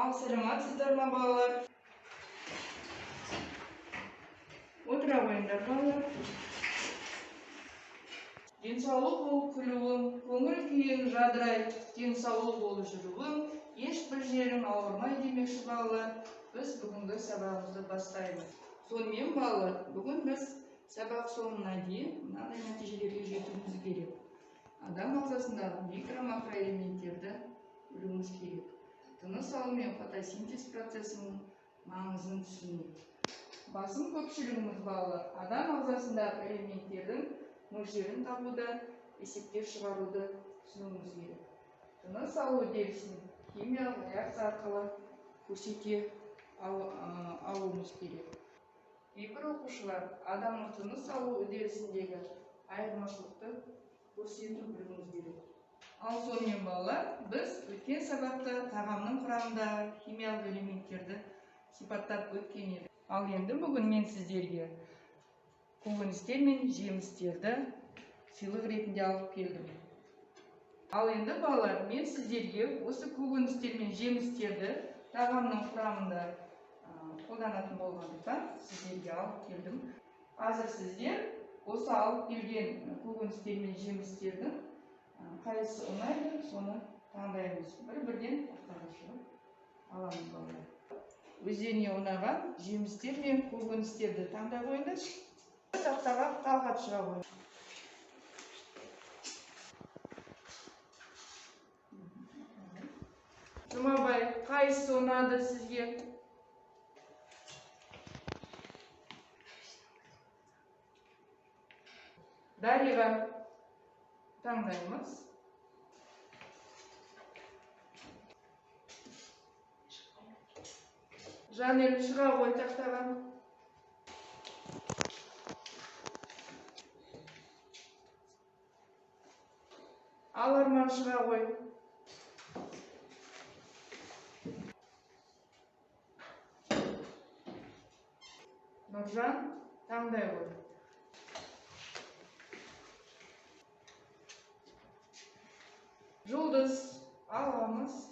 Ал саламатсыздар ма балалар? Отыра қойыңдар балалар. Денсаулық болып күлуің, көңіл күйің жадырай, денсаулық болып жүруің, ешбір жерің ауырмай демекші балалар, біз бүгінгі сабағымызды бастаймыз. Сонымен балалар, бүгін біз сабақ соңына дейін мынандай нәтижелерге жетуіміз керек. Адам ағзасындағы микро-макроэлементтерді білуіміз керек. Тыныс алу мен фотосинтез процесінің маңызын түсінейік. Басым көпшілігіміз балалар адам ағзасындағы элементтердің мөлшерін табуды, есептер шығаруды түсінуіміз керек. Тыныс алу үдерісін химиялық реакция арқылы көрсете алуымыз керек. Кейбір оқушылар адамның тыныс алу үдерісіндегі айырмашылықты көрсету білуіміз керек. Ал сонымен балалар, біз өткен сабақта тағамның құрамындағы химиялық элементтерді сипаттап өткен едік. Ал енді бүгін мен сіздерге көкөністер мен жемістерді сыйлық ретінде алып келдім. Ал енді балалар, мен сіздерге осы көкөністер мен жемістерді тағамның құрамында қолданатын болғандықтан сіздерге алып келдім. Қазір сіздер осы алып келген көкөністер мен жемістердің қайсысы ұнайды, соны таңдаймыз. Бір-бірден ортаға шығып аламыз балалар. Өздеріне ұнаған жемістер мен көкөністерді таңдай қойыңдар. Тақтаға талғап шыға қойыңдар. Жұмабай, қайсысы ұнады сізге? Дариға таңдаймыз. Жанел, шыға қой тақтаға. Ал Арман, шыға қой. Нұржан, таңдай қой. Жұлдыз, аламыз.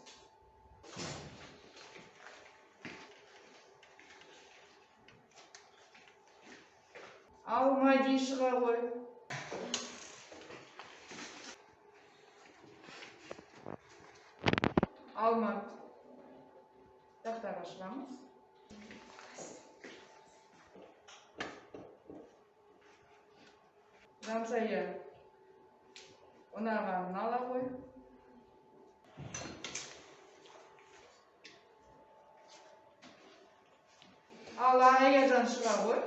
Ал Мади, шыға қой. Алмат, тақтаға шығамыз. Жансая, ұнағанын ала қой. Ал Аяжан, шыға қой.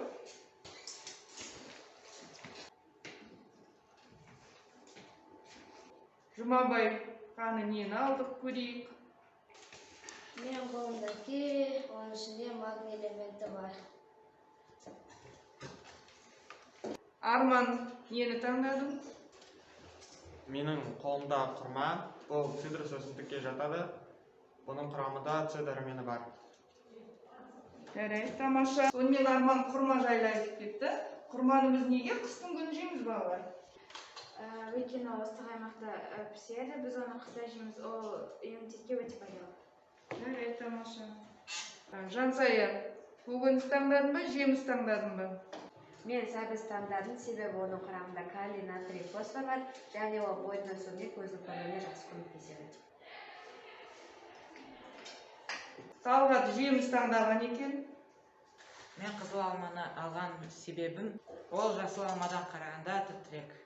Жұмабай, қаны нені алдық көрейік? Мен қолымда киви, оның ішінде магний элементі бар. Арман, нені таңдадың? Менің қолымда құрма, бұл цитрус өсімдікке жатады. Бұның құрамында С дәрумені бар. Жарайды, тамаша. Сонымен Арман құрма жайлы айтып кетті. Құрманы біз неге қыстың күні жейміз балалар? Өйткені ол ыстық аймақта піседі, біз оны қыста жейміз, ол иммунитетке өте пайдалы. Жарайды, тамаша. Жансая, көкөніс таңдадың ба, жеміс таңдадың ба? Мен сәбіз таңдадым, себебі оның құрамында калий, натрий, фосфор бар, және ол бойдың өсуіне, көздің көруіне жақсы көмектеседі. Талғат жеміс таңдаған екен. Мен қызыл алманы алған себебім, ол жасыл алмадан қарағанда тәттірек.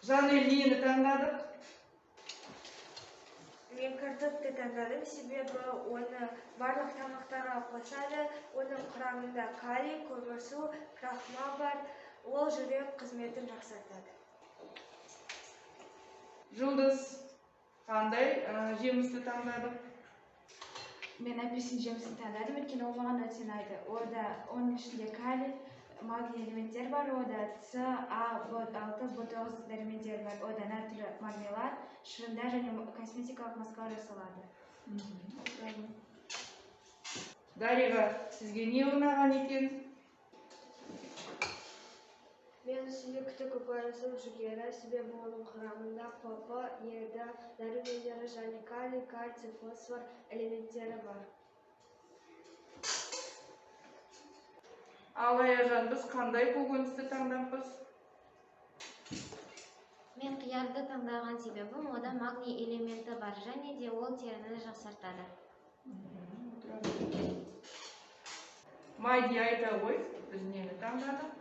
Жанел, нені таңдадық? Мен картопты таңдадым, себебі оны барлық тамақтарға қосады, оның құрамында калий, көмірсу, крахмал бар, ол жүрек қызметін жақсартады. Жұлдыз, қандай жемісті таңдадық? Мен апельсин жемісін таңдадым, өйткені ол маған өте ұнайды. Оның ішінде калий, магний элементтер бар, ода С, А, В6, В9 дәрумендер бар, ода натрий мармелад, шырындар және косметикалық маскалар жасалады. Дариға, сізге не ұнаған екен? Мен сүйікті көкөністің жүгері, себебі оның құрамында ПП, Е, Д дәрумендері және калий, кальций, фосфор элементтері бар. Ал Аяжан, biz qanday көкөністі таңдаппыз? Мен қиярды таңдаған себебім ода магний элементі бар және де ол теріні жақсартады. Майди айта ғой, біз нені таңдадық?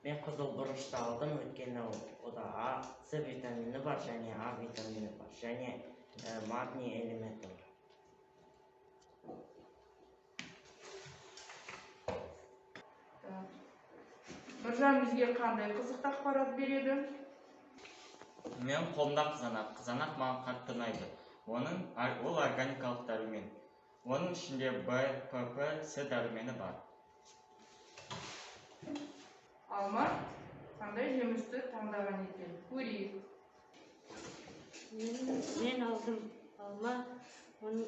Мен қызыл бұрышты алдым, өйткені ода А, С витамині бар және А витамині бар және магний элементі бар. Біржан бізге қандай қызықты ақпарат береді? Мен қолымда қызанақ маған қатты ұнайды. Ол органикалық дәрумен. Оның ішінде В, ПП, С дәрумені бар. Алма, қандай жемісті таңдаған екен? Көрейік. Мен алдым алма, оның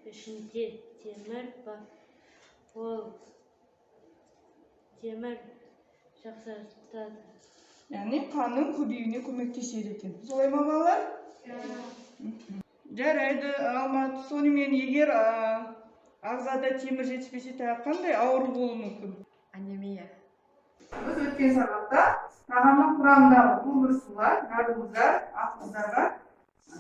ішінде темір бар. Ол темір жақсартады. Яғни қанның көбеюіне көмектеседі екен. Солай ма балалар? Жарайды, Алмат. Сонымен егер ағзада темір жетіспесе тағы қандай ауыру болуы мүмкін? Анемия. Біз өткен сабақта тағамның құрамындағы көмірсулар, натрий, ақуыздарға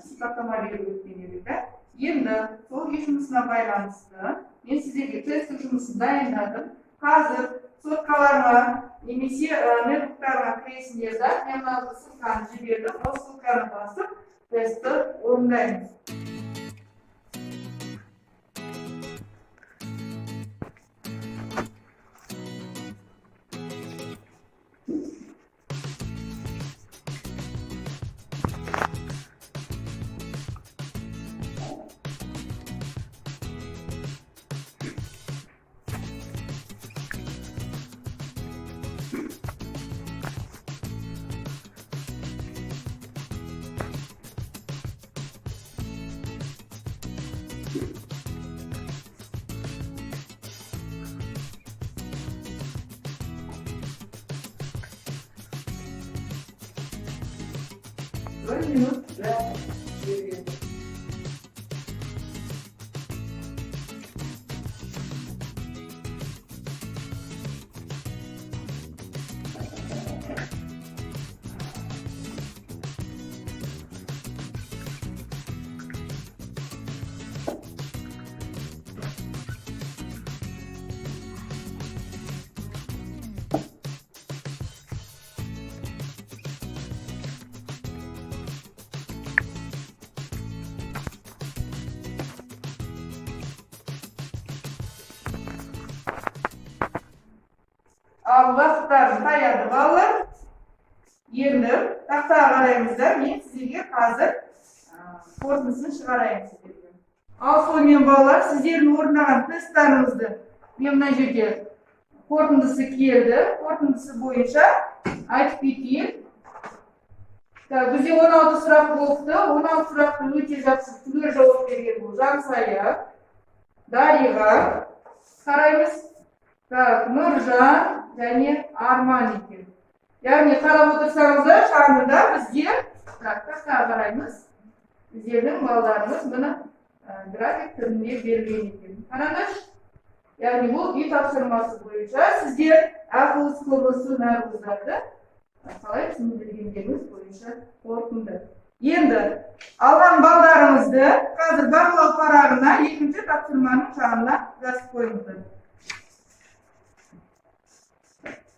сипаттама беріп өткен едік. Енді сол жұмысына байланысты мен сіздерге тесттік жұмысын дайындадым. Қазір соткаларға немесе нетбуктарға кіресіңдерді мен мына ссылканы жібердім. Осы ссылканы басып тестті орындаймыз. Bir minut ve geriye. Al vaqtlarni tayyordi ballar. Endi taqtaga qaraymiz-da. Men sizlarga hozir qo'rqinchini chiqarayim sizlarga. Al qo'ymen ballar, sizlarning o'rnagan testlaringizni men mana yerga qo'rqindisi keldi. Qo'rqindisi bo'yicha aytib ketayim. Bizga 16 so'roq bo'ldi. 16 so'roqqa o'ta yaxshi to'g'ri javob bergan bu Jansaya, Dariga qaraymiz. Nurjan және Arman ekan. Ya'ni qarab o'tirsanizlar, sha'nida bizga taqtaga qaraymiz. Bizning bolalarimiz buni grafik turida berilgan ekan. Qaranglar. Ya'ni bu uy topshirmasi bo'yicha sizlar aql uskulosi narxlarida qalay tushuntirganingiz bo'yicha qo'rqindi. Endi olgan bolalarimizni hozir baqlov parag'ina 2-topshirmaning qanday yozib qo'yinglar.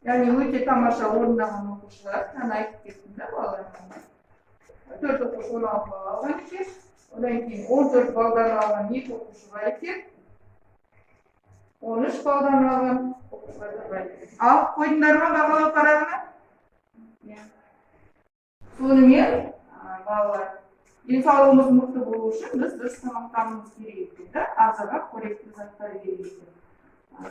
Yani o'ta tomosha o'rnagan o'quvchilar qani aytib ketdi-da bolalarga. 4 o'quvchi 16 balla olgan ekan. Undan keyin 14 balladan olgan 2 o'quvchi bor ekan. 13 balladan olgan o'quvchilar bor ekan. Al qo'ydinglarmi baqlov parag'ini? Sonымен bolalar denсаулығымыз мықты болу үшін біз дұрыс тамақтануымыз керек ekan-da. Ағзаға қоректі заттар керек ekan.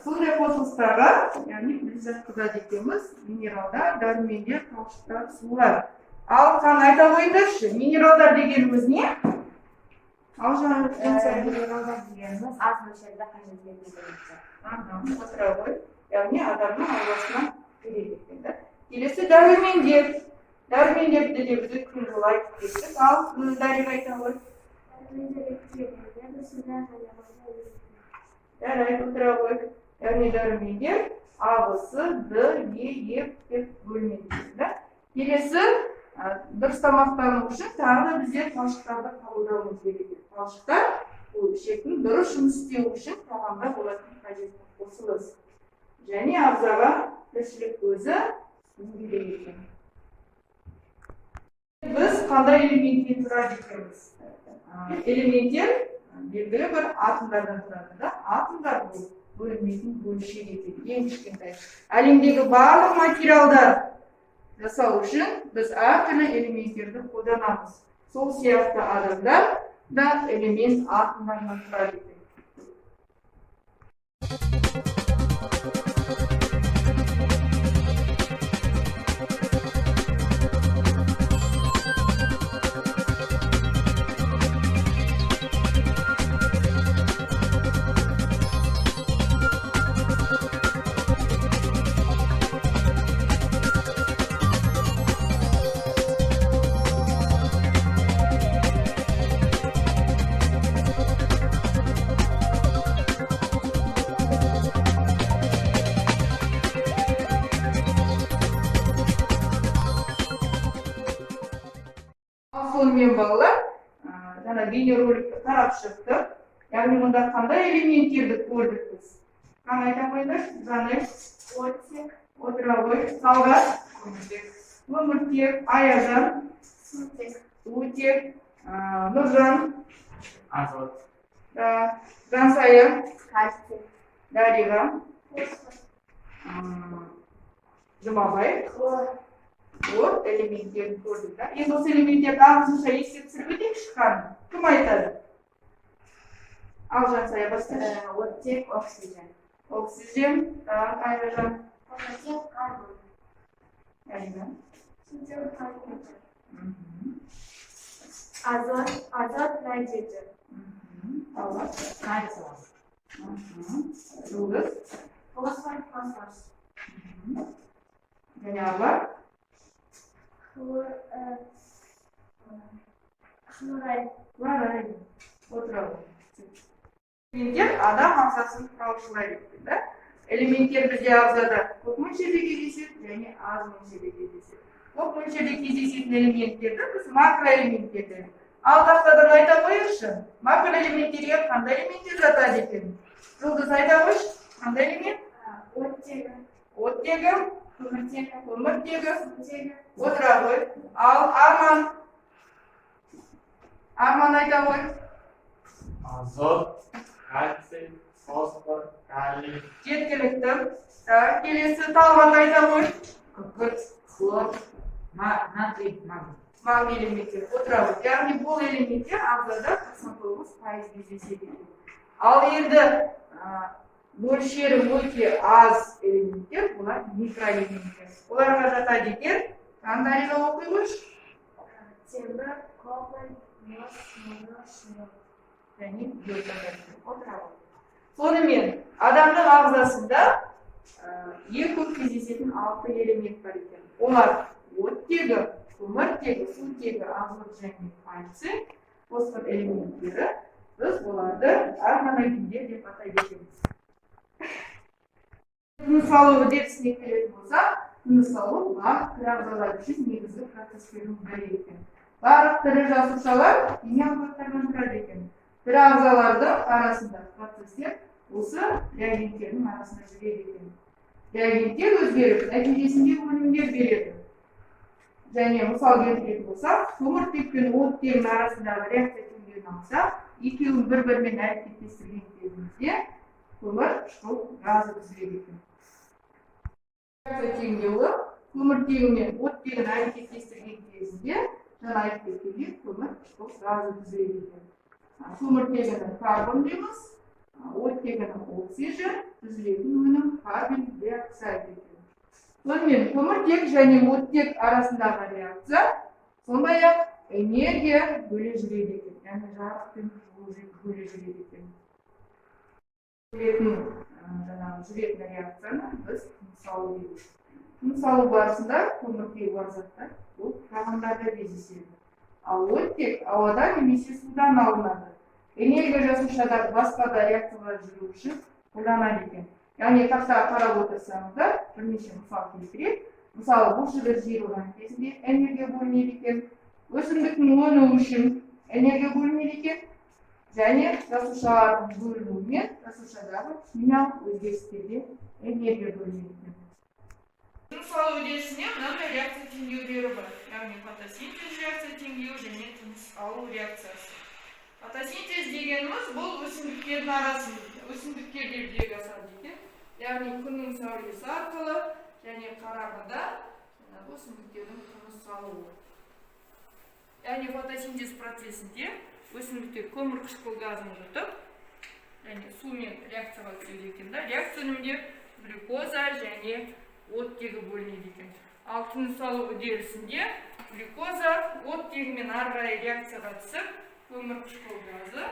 Сондай қосылыстарға, яғни біз жатқызады екенбіз, минералдар, дәрумендер, талшықтар, сулар. Ал қан айта қойыңдаршы, минералдар дегеніміз не? Ал жаңа Минералдар дегеніміз аз мөлшерде қажет етілген. Отыра ғой, яғни адамның ағзасына керек екен-да. Келесі дәрумендер. Дәрумендерді де біз өткен жолы айтып кеттік. Ал Дариға айта ғой. Жарайды, отыра ғой. яғни дәрумендер А, В, С, Д, Е, Е деп бөлінеді. Келесі, дұрыс тамақтану үшін тағы да біздер талшықтарды қабылдауымыз керек. Талшықтар бұл ішектің дұрыс жұмыс істеуі үшін тағамда болатын қажетті қосылыс. Және ағзаға тіршілік көзі керек екен. Біз қандай элементтен тұрады екенбіз? Элементтер белгілі бір атомдардан тұрады да. Атомдар бұл бөлінбейтін бөлшек екен, ең кішкентай. Әлемдегі барлық материалдар жасау үшін біз әртүрлі элементтерді қолданамыз. Сол сияқты адамдар да элемент атомдарынан тұрады екен. Сонымен балалар, жаңа бейнероликті қарап шықтық. Яғни мұнда қандай элементтерді көрдік біз? Қана айта қойыңдаршы, жаңа оттек, отравой, салғат, көміртек, аяжан, сутек, нұржан, Азот. жансая, дариға, жұмабай, вот элементтерін көрдік та. Енді осы элементтерді ағылшынша еске түсіріп өтейікші шыққанын. Кім айтады? Ал жансая басташы. Оттек, оксиген. Оксиген, аяжан. Оттек, карбон. Аяжан. Сутек, калий. Азот, найдроген. Алла. Кальций. Жұлдыз. Фосфор, фосфор. Және абар. Хлорид. Хлорид. Отырау. Элементтер адам ағзасын құраушылар екен, да? Элементтер бізде ағзада көп мөлшерде кездеседі және аз мөлшерде кездеседі. Көп мөлшерде кездесетін элементтерді біз макроэлементтер дейміз. Ал тақтадан айта қойыңызшы, макроэлементтерге қандай элементтер жатады екен? Жұлдыз айта қойшы, қандай элемент? Оттегі. Оттегі, Көміртегі. көміртегі, Сутегі. отырағы. Ал арман? Арман айта қой. Азот, кальций, фосфор, калий. Жеткілікті. Келесі талғат айта қой. Күкірт, хлор, натрий, магний. Магний элементтер отырағы. Яғни бұл элементтер ағзада 99% кездеседі. Ал енді мөлшері өте аз элементтер, бұлар микроэлементтер. Оларға жатады екен. Қандайға оқи қойшы? Темір, кобальт, мыс, мұнай, шыны. Және отырағы. Сонымен, адамның ағзасында ең көп кездесетін 6 элемент бар екен. Олар оттегі, көміртегі, сутегі, азот және кальций, фосфор элементтері. Біз оларды органогендер деп атайды екенбіз. Тыныс алу үдерісіне келетін болса, тыныс алу барлық тірі ағзалар үшін негізгі процестердің бірі екен. Барлық тірі жасушалар дене ағзалардан тұрады екен. Тірі ағзалардың арасында процестер осы реагенттердің арасында жүреді екен. Реагенттер өзгеріп, нәтижесінде өнімдер береді. Және мысал келтіретін болсақ, көміртек пен оттегінің арасындағы реакция теңдеуін алсақ, екеуін бір-бірімен әрекеттестірген кезімізде көмір қышқыл газы түзіледі екен. Реакция теңдеуі көміртегі мен оттегін әрекеттестірген кезінде жаңа айтып кеткендей көмір қышқыл газы түзіледі екен. Көміртегінің карбон дейміз, оттегінің оксижен, түзілетін өнім карбон диоксид екен. Сонымен көміртек және оттек арасындағы реакция сондай-ақ энергия бөле жүреді екен. Яғни жарық пен жылу бөле жүреді екен. Жүретін реакцияны біз тыныс алу дейміз. Тыныс алу барысында көміртегі бар заттар ол тағамдарда кездеседі. Ал оттек ауада немесе судан алынады. Энергия жасушадағы басқа да реакциялар жүру үшін қолданады екен. яғни тақта қарап отырсаңыздар бірнеше мысал келтірейік. Мысалы, бұл жерде жер болған кезінде энергия бөлінеді екен, өсімдіктің өнуі үшін энергия бөлінеді екен, және жасушалардың бөлінуімен жасушадағы химиялық өзгерістерде энергия бөлінеді екен. Тыныс алу үдерісіне мынандай реакция теңдеулері бар. Яғни фотосинтез реакция теңдеуі және тыныс алу реакциясы. Фотосинтез дегеніміз бұл өсімдіктердің арасында, өсімдіктерде жасалады екен. Яғни күннің сәулесі арқылы және қараңғыда өсімдіктердің тыныс алуы. Яғни фотосинтез процесінде өсімдіктер көмірқышқыл газын жұтып, және сумен реакцияға өтеді екен. Реакция өнімінде глюкоза және оттегі бөлінеді екен. Ал тыныс алу үдерісінде глюкоза оттегімен ары қарай реакцияға түсіп, көмірқышқыл газы,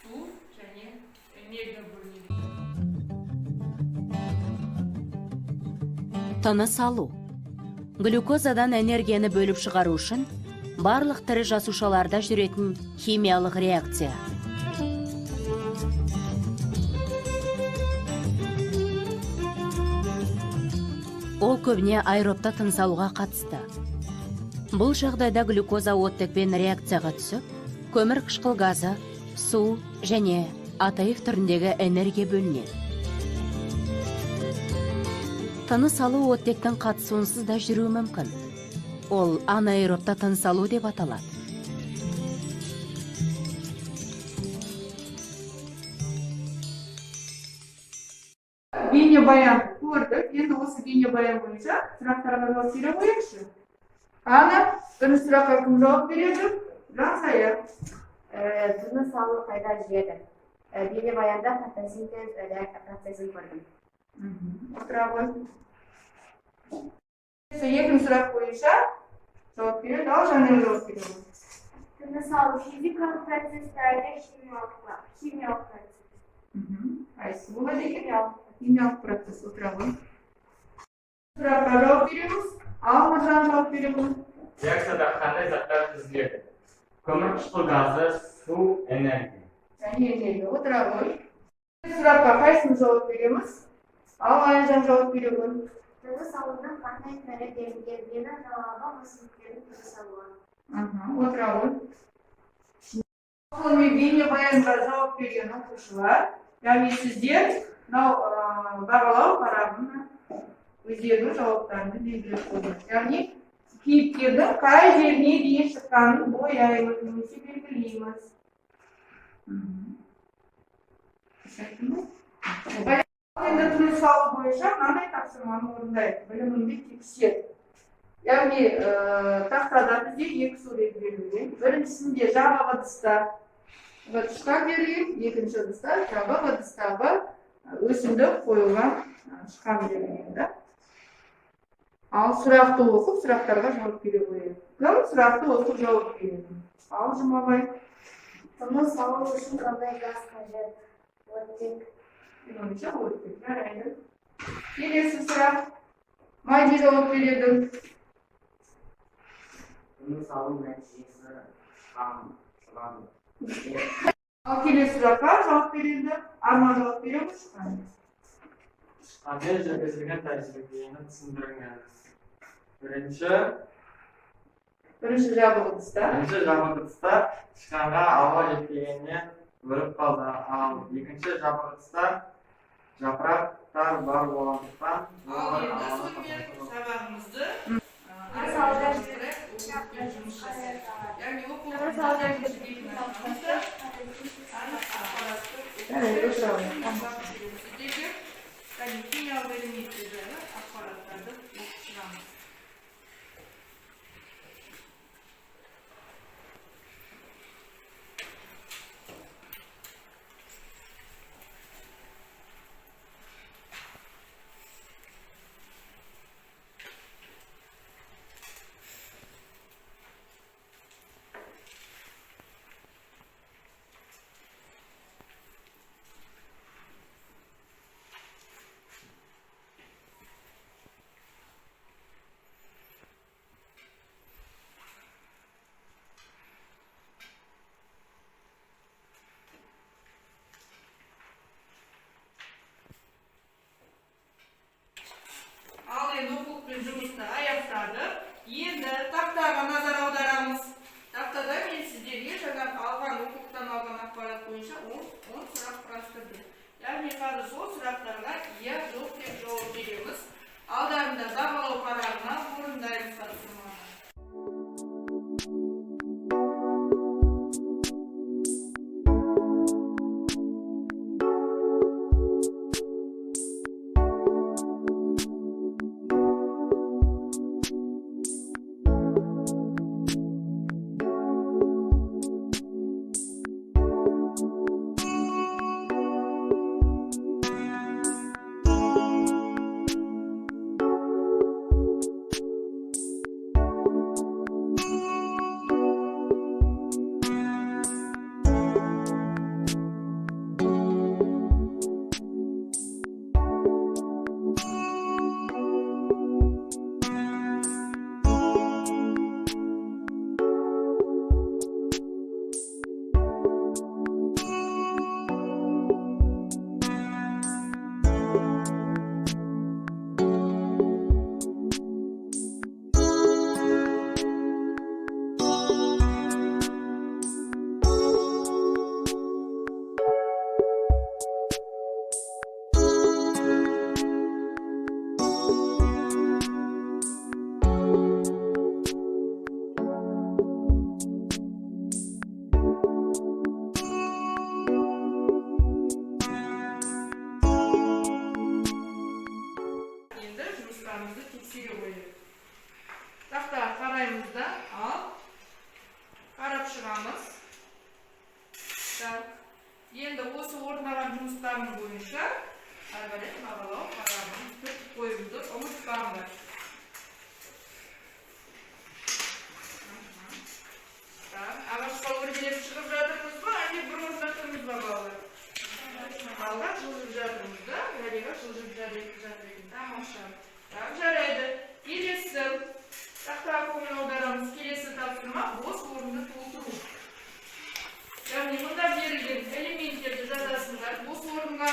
су және энергия бөлінеді. Тыныс алу. Глюкозадан энергияны бөліп шығару үшін барлық тірі жасушаларда жүретін химиялық реакция. Ол көбіне аэробта тыныс алуға қатысты. Бұл жағдайда глюкоза оттекпен реакцияға түсіп, көмірқышқыл газы, су және АТФ түріндегі энергия бөлінеді. Тыныс алу оттектің қатысуынсыз да жүруі мүмкін. Ол анаэробта тыныс алу деп аталады. Бейнебаян көрдік. Енді осы бейнебаян бойынша сұрақтарға жауап бере қояйықшы. Ана, бірінші сұраққа кім жауап береді? Жансая. Тыныс алу қайда жүреді? Бейнебаянда фотосинтез процесін көрдім. Отыра ғой. Екінші сұрақ бойынша жауап береді, ал жаңа жауап береді. Тыныс алу физикалық процесстәрде химиялық процесс. Қайсы болады екен? Химиялық процесс. Отыра ғой. Сұраққа жауап береміз, ал Маржан жауап береміз. Реакцияда қандай заттар түзіледі? Көмірқышқыл газы, су, энергия. Және энергия. Отыра ғой. Сұраққа қайсысын жауап береміз? Ал Айжан жауап береміз. Тыныс алудың қандай түрі белгіленгені жауабы өсімдіктердің тыныс алуы. Отыра ғой. Қолмен бейнебаянға жауап берген оқушылар, яғни сіздер бағалау парағына өздерінің жауаптарını белгілеп қойыңыз. Яғни кейіпкердің қай жеріне дейін шыққанын бояймыз, немесе белгілейміз. Енді тыныс алу бойынша мынандай тапсырманы орындайық, біліміңді тексер. Яғни тақтада бізде екі сурет берілген. Біріншісінде жабық ыдыста шкаф берілген, екінші ыдыста жабық ыдыстағы өсімдік қойылған шкаф берілген. Ал сұрақты оқып, сұрақтарға жауап бере қояйық. Кім сұрақты оқып жауап береді? Ал Жұмабай. Тыныс алу үшін қандай газ қажет? Оттек. Меніңше оттек, жарайды. Келесі сұрақ. Майди жауап береді. Тыныс алу нәтижесі жылады. Ал келесі сұраққа жауап береді. Арман жауап береміз. Шкафпен жүргізілген тәжірибені түсіндіріңіз. Бірінші жабық ыдыста шкафқа ауа жетпегеннен өліп қалды. Ал екінші жабық ыдыста жапырақтар бар болғандықтан ал енді сонымен сабағымызды яғни химиялық элементтер жайлы ақпараттарды оқып шығамыз. сұрақ құрастырды. Яғни қазір сол сұрақтарға иә жоқ деп жауап береміз. Алдарында бағалау парағына орындаймыз тапсырманы. Тексере қойдық. Тақтаға қараймыз да, ал қарап шығамыз. Енді осы орындаған жұмыстарының бойынша әрбірін бағалау парағын түртіп қойымызды ұмытпаңдар. Ағашқа өргелеп шығып жатырмыз ба, әлде бір орындақтырмыз ба балалар? Алға жылжып жатырмыз да, әлеға жылжып жатырмыз. Тамаша. Жарайды. Келесі тақтаға көңіл аударамыз. Келесі тапсырма бос орынды толтыру. Яғни мұнда берілген элементтерді жазасыңдар бос орынға.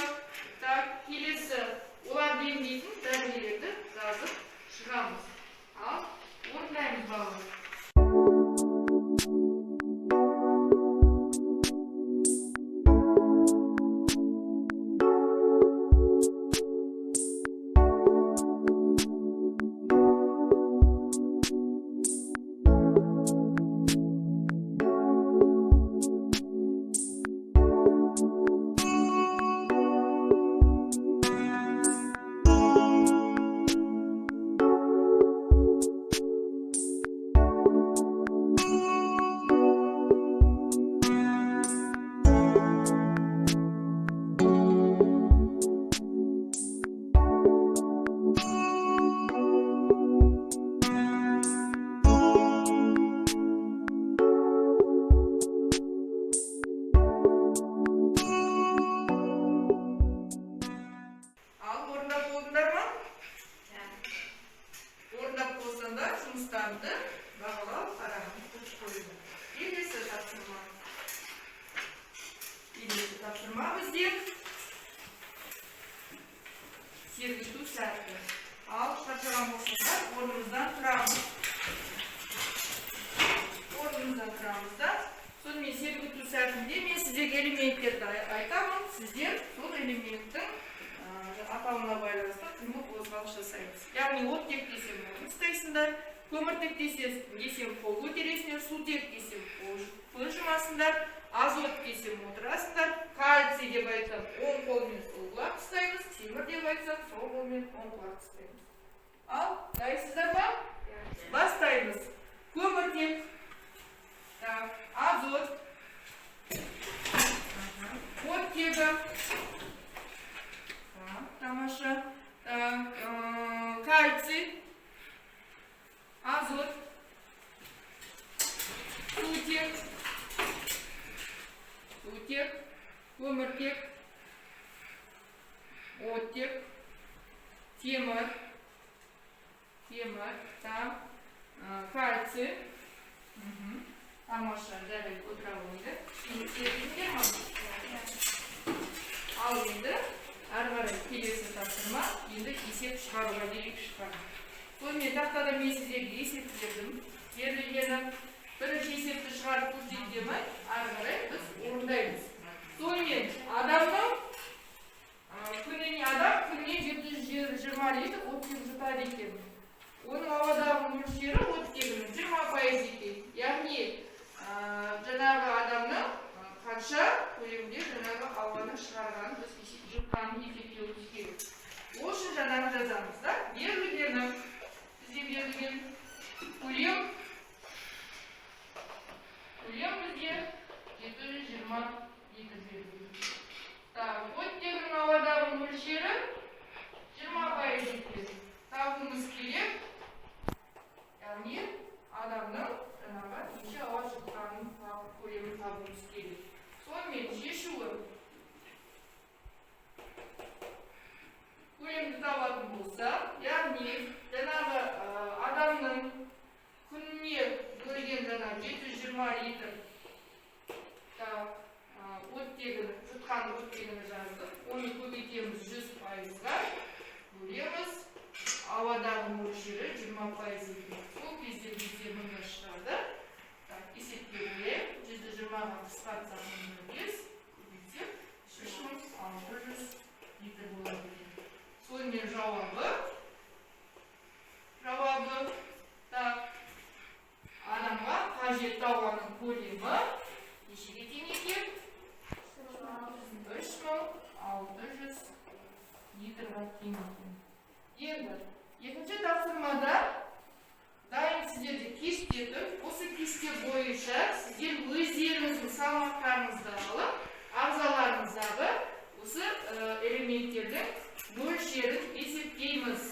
Келесі оларды емдейтін дәрілерді жазып шығамыз. Ал орындаймыз балалар. Жұмыстарды бағалау парағын түртіп қойды. Келесі тапсырма бізде сергіту сәті. Ал шаршаған болсаңдар орнымыздан тұрамыз. Сонымен сергіту сәтінде мен сіздерге элементтерді айтамын. Сіздер сол элементтің атауына байланысты қимыл қозғалыс жасаймыз. Яғни оттек десем орын ұстайсыңдар, көміртек десем қол көтересіңдер, сутек десем көз жұмасыңдар, азот десем отырасыңдар, кальций деп айтсам оң қолмен сол құлақ ұстаймыз, темір деп айтсам сол қолмен оң құлақ ұстаймыз. Ал дайынсыздар ба? Бастаймыз. Көміртек, азот, оттегі, тамаша, кальций, азот, сутек, көміртек, оттек, темір, кальций. Тамаша, жарайды, отыра қойды. Ал енді әрі қарай келесі тапсырма, енді есеп шығаруға керек шығару. Сонымен тақтада мен сіздерге есеп бердім. Берілгені бірінші есепті шығарып көрсетемін, әрі қарай біз орындаймыз. Сонымен адам шығарған біз жұтқанын есептеуіміз керек. Ол үшін жаңағы жазамыз да. Берілгені бізде берілген көлем бізде 722 берілген. Оттегінің ауадағы мөлшері 20% екен. Табуымыз керек. Яғни адамның жаңағы неше ауа жұтқанын көлемін табуымыз керек. Сонымен шешуі көлемді табатын болса, яғни жаңағы адамның күніне бөлген жаңағы 720 литр оттегін, жұтқан оттегіні жаздық. Оны көбейтеміз 100%-ға, бөлеміз. Ауадағы мөлшері 20% екен. Сол кезде бізде мына шығады. Есептеуге 120-ға қысқартсақ 5, көбейтсек 3600 литр болады екен. Сонымен жауабы адамға қажетті ауаның көлемі нешеге тең екен? 3600 литрға тең екен. Енді екінші тапсырмада дайын сіздерде кесте тұр. Осы кесте бойынша сіздер өздеріңіздің салмақтарыңызды алып, ағзаларыңыздағы осы элементтердің мөлшерін есептейміз.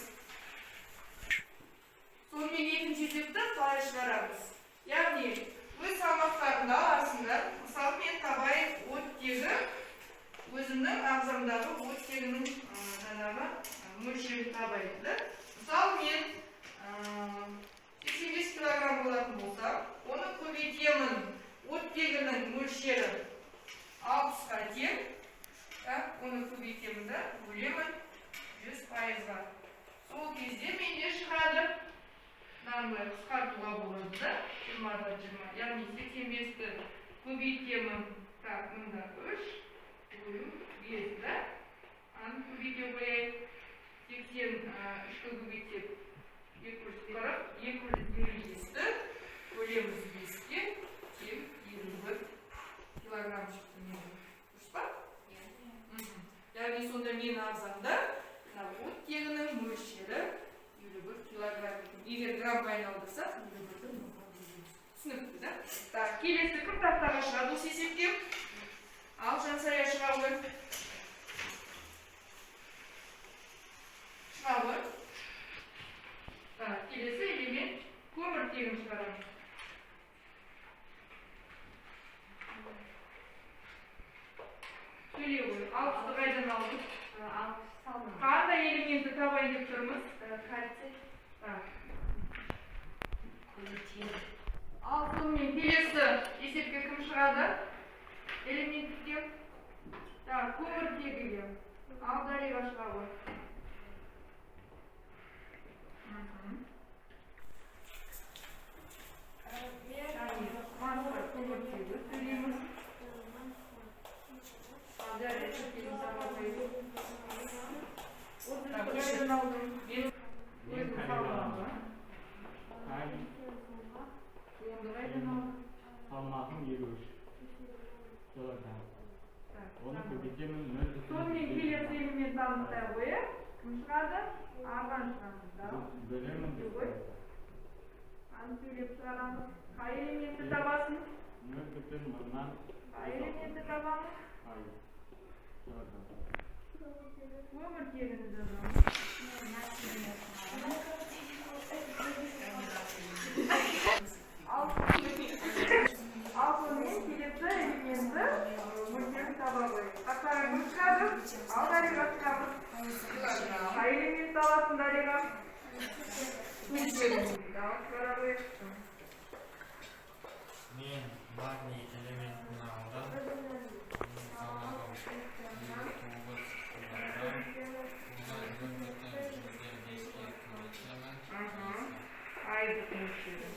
Сонымен екінші есепті қалай шығарамыз? Яғни, өз салмақтарында арасында, мысалы мен табайын оттегі, өзімнің ағзамдағы оттегінің жаңағы мөлшерін табайды. Мысалы мен 85 килограмм болатын болсам, оны көбейтемін. Оттегінің мөлшері 60-ға тең. Оны көбейтемін да, бөлемін 100%-ға. Сол кезде менде шығады. Мынандай қысқартуға болады да, 20-дан 20. Яғни 85-ті көбейтемін. Мында 3, бөлім 5 да. Аны көбейте қояйын. 83-ті көбейтеп 240, 225-ті бөлеміз 5-ке, тең 21 килограмм шықты менің. Дұрыс па? Яғни сонда менің ағзамда оттегінің мөлшері 21 килограмм. Егер граммға айналдырсақ, 21-ді мыңға бөлеміз. Түсінікті, да? Келесі кім тақтаға шығады осы есептен? Ал Жансая шыға ғой. Шыға ғой. Келесі элемент көміртегін шығарамыз. Сөйлей ғой. 60-ды қайдан алдық? Қандай элементті табайын деп тұрмыз? Кальций. Ал сонымен келесі есепке кім шығады? Элементке көміртегіге. Ал дариға шыға ғой. Көміртегі сөйлейміз. Дария сөйлейміз сабақайды. Осы қайдан алдым? Өзім салмағы. Онды қайдан алдым? Салмағым 23 килограмм. Оны көбейтемін 0,5. Сонымен келесі элемент анықтай қойып, кім шығады? Арған шығамыз да. Бөлемін деп қойды. Аны сөйлеп шығарамыз. Қай элементті табасын? 0,1. Қай элементті табамыз? Көміртегіні жазамыз. Ал сонымен келесі элементті мөлшерін таба қойып. Қақтара кім шығады? Ал дариға шығамыз. Қай элементті аласын дариға? Шығара қойып. Мен магний элементін алдым. Айлық мөлшері.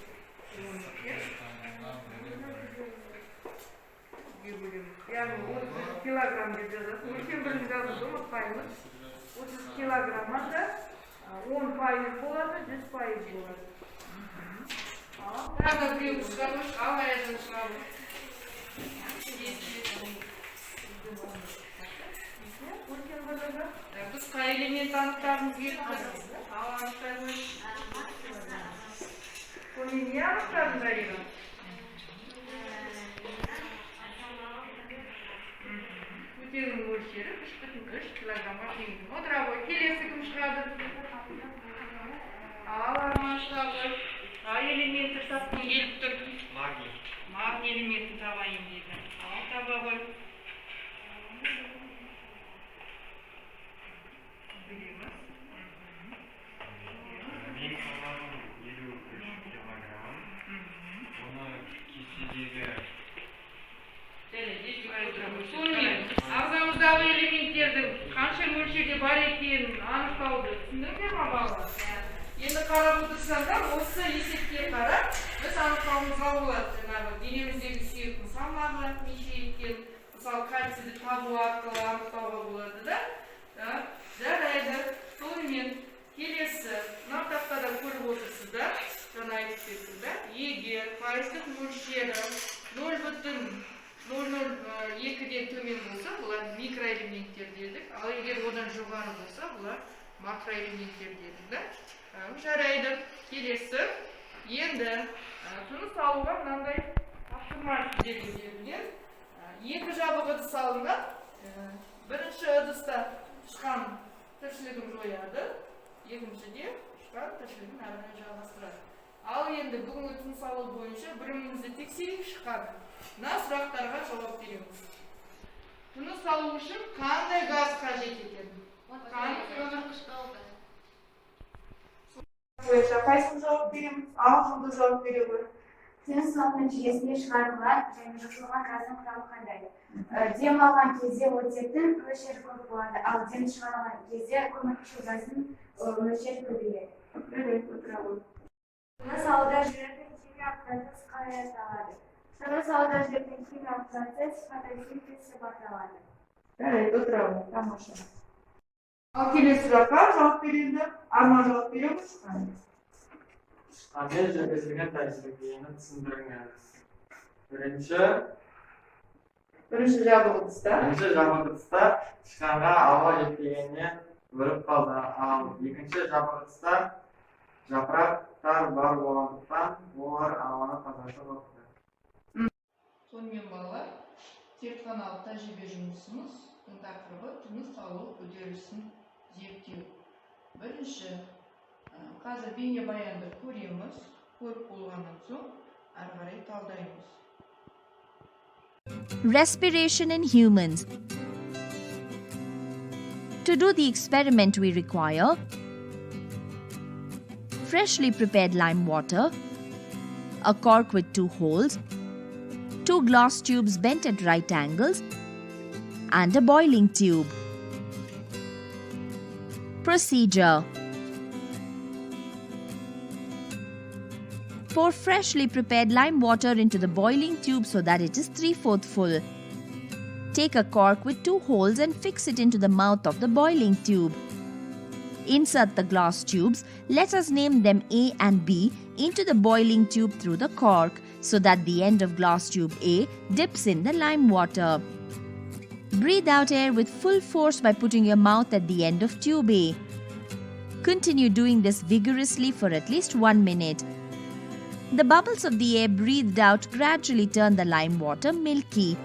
Яғни 30 килограмм деп жазасыз. Өлшем бірін жазуды ұмытпаймыз. 30 килограммада 10% болады, 100% болады. Тағы біреу шығармыш, ал аядан шығармыш. бөлігі. Біз қай элемент анықтағымыз келіп тұрмыз? Ал анықтаймыз. Соны не анықтадың, Зарина? Өтенің мөлшері 3,3 килограммға тең. Отыр, келесі кім шығады? Ал арманшылығы қай элементті тапқым келіп тұр? Магний. Магний элементін табайын дейді. Ал таба ғой. Білеміз. Мен салмағым 53 килограмм. Оны кестедегі сонымен ағзамыздағы элементтердің қанша мөлшерде бар екенін анықтауды түсіндіңдер ме балалар? Енді қарап отырсаңдар, осы есепке қарап біз анықтауымызға болады. Жаңағы денеміздегі сүйектің салмағы неше екенін, мысалы кальцийді табу арқылы анықтауға болады да. Жарайды. Сонымен келесі мына тақтада көріп отырсыздар, жаңа айтып кеттім да. Егер пайыздық мөлшері 0,002-ден төмен болса, бұлар микроэлементтер дедік. Ал егер одан жоғары болса, бұлар макроэлементтер дедік да. Жарайды. Келесі. Енді тыныс алуға мынандай тапсырма берілген. Екі жабық ыдыс алынған. Бірінші ыдыста шыққан тіршілігін жояды. Екіншіде шыққан тіршілігін әрі қарай жалғастырады. Ал енді бүгінгі тыныс алу бойынша бірімізді тексерейік, шыққаны. Мына сұрақтарға жауап береміз. Тыныс алу үшін қандай газ қажет етеді? Көмірқышқыл. Бойынша қайсысын жауап береміз? Алтынды жауап бере ғой. Тыныс алу нәтижесінде шығарылған және жұтылған газдың құрамы қандай? Дем алған кезде оттектің мөлшері көп болады, ал дем шығарылған кезде көмірқышқыл газдың мөлшері көбейеді. Отыра ғой. Тыныс алуда жүретін химиялық процесс қалай аталады? Тыныс алуда жүретін химиялық процесс фотосинтез деп аталады. Отыра ғой. Тамаша. Ал келесі сұраққа жауап береді. Арман жауап береміз. Мен жүргізілген тәжірибені түсіндіріңіз. Бірінші жабық ыдыста тышқанға ауа жетпегеннен өліп қалды. Ал екінші жабық ыдыста жапырақтар бар болғандықтан олар ауаны тазартып отыр. Сонымен балалар, зертханалық тәжірибе жұмысымыз тақырыбы тыныс алу үдерісін зерттеу. Бірінші, қазір бейнебаянды көреміз, көріп болғаннан соң әрі қарай талдаймыз. Respiration in humans. To do the experiment we require freshly prepared lime water, a cork with 2 holes, 2 glass tubes bent at right angles, and a boiling tube. Procedure. Pour freshly prepared lime water into the boiling tube so that it is 3/4 full. Take a cork with 2 holes and fix it into the mouth of the boiling tube. Insert the glass tubes, let us name them A and B, into the boiling tube through the cork so that the end of glass tube A dips in the lime water. Breathe out air with full force by putting your mouth at the end of tube A. Continue doing this vigorously for at least 1 minute. The bubbles of the air breathed out gradually turn the lime water milky.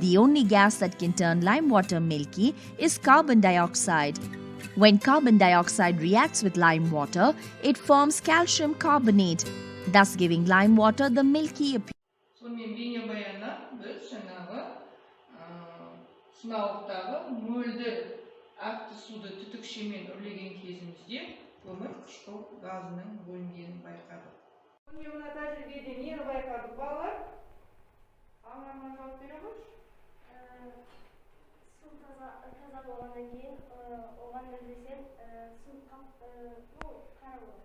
The only gas that can turn lime water milky is carbon dioxide. When carbon dioxide reacts with lime water, it forms calcium carbonate, thus giving lime water the milky appearance. Сонымен бейнебаяннан біз жаңағы сынауықтағы мөлдір әкті суды түтікшемен үрлеген кезімізде көмірқышқыл газының бөлінгенін байқадық. Сонымен мына тәжірибеде нені байқадық балалар? Арман жауап бере қойшы. Су таза болғаннан кейін оған өрлесең су қара болады.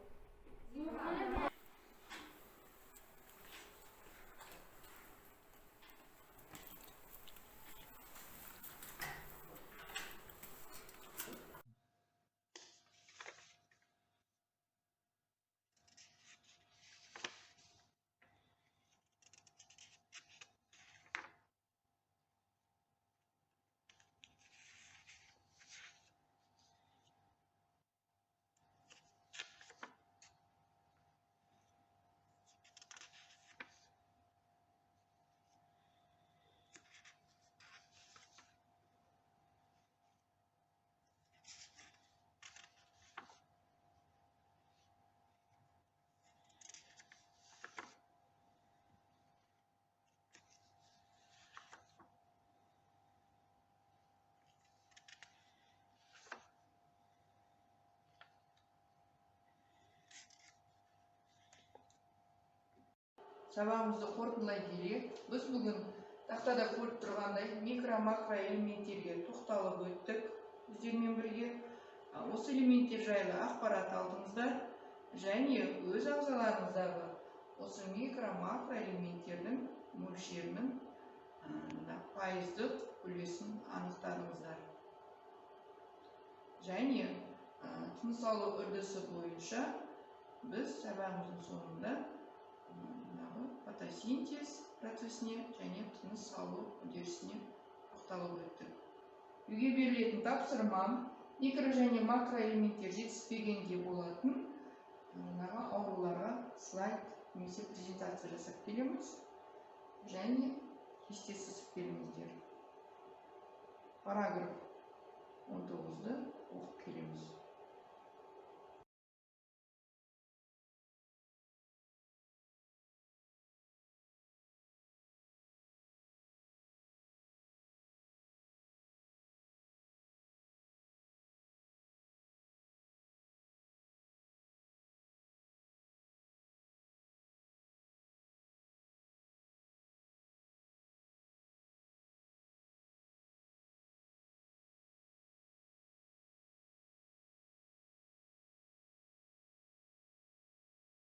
сабағымызды қорытындылай келе, біз бүгін тақтада көріп тұрғандай микро макро элементтерге тоқталып өттік өздерімен бірге. Осы элементтер жайлы ақпарат алдыңыздар және өз ағзаларыңыздағы осы микро макро элементтердің мөлшерінің пайыздық үлесін анықтадыңыздар. Және тыныс алу үрдісі бойынша біз сабағымыздың соңында фотосинтез процесіне және тыныс алу үдерісіне тоқталып өттік. Үйге берілетін тапсырмам микро және макро элементтер жетіспегенде болатын ауруларға слайд немесе презентация жасап келеміз және кесте сызып келіңіздер. Параграф 19-ды оқып келеміз.